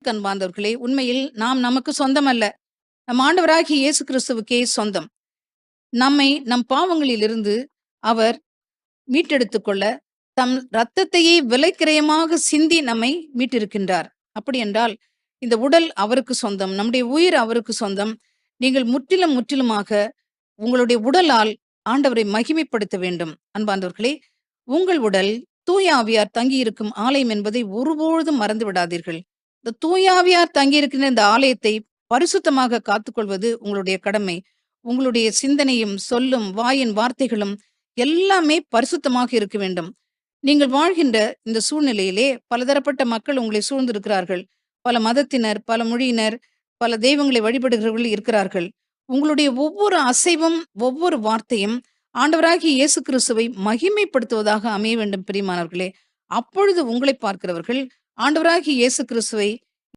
கிறிஸ்துவுக்கு அன்பார்ந்தவர்களே, உண்மையில் நாம் நமக்கு சொந்தம் அல்ல. நம் ஆண்டவராகிய இயேசு கிறிஸ்துவுக்கே சொந்தம். நம்மை நம் பாவங்களிலிருந்து அவர் மீட்டெடுத்துக் கொள்ள, தம் இரத்தத்தையே விலைக்கிரயமாக சிந்தி நம்மை மீட்டிருக்கின்றார். அப்படி என்றால், இந்த உடல் அவருக்கு சொந்தம். நம்முடைய உயிர் அவருக்கு சொந்தம். நீங்கள் முற்றிலும் முற்றிலுமாக உங்களுடைய உடலால் ஆண்டவரை மகிமைப்படுத்த வேண்டும். அன்பார்ந்தவர்களே, உங்கள் உடல் தூய ஆவியார் தங்கியிருக்கும் ஆலயம் என்பதை ஒருபொழுதும் மறந்து விடாதீர்கள். இந்த தூய ஆவியார் தங்கியிருக்கின்ற இந்த ஆலயத்தை பரிசுத்தமாக காத்துக்கொள்வது உங்களுடைய கடமை. உங்களுடைய சிந்தனையும், சொல்லும், வாயின் வார்த்தைகளும் எல்லாமே பரிசுத்தமாக இருக்க வேண்டும். நீங்கள் வாழ்கின்ற இந்த சூழ்நிலையிலே பலதரப்பட்ட மக்கள் உங்களை சூழ்ந்திருக்கிறார்கள். பல மதத்தினர், பல மொழியினர், பல தெய்வங்களை வழிபடுகிறவர்கள் இருக்கிறார்கள். உங்களுடைய ஒவ்வொரு அசைவும், ஒவ்வொரு வார்த்தையும் ஆண்டவராகிய இயேசு கிறிஸ்துவை மகிமைப்படுத்துவதாக அமைய வேண்டும் பிரியமானவர்களே. அப்பொழுது உங்களை பார்க்கிறவர்கள் ஆண்டவராகிய இயேசு கிறிஸ்துவை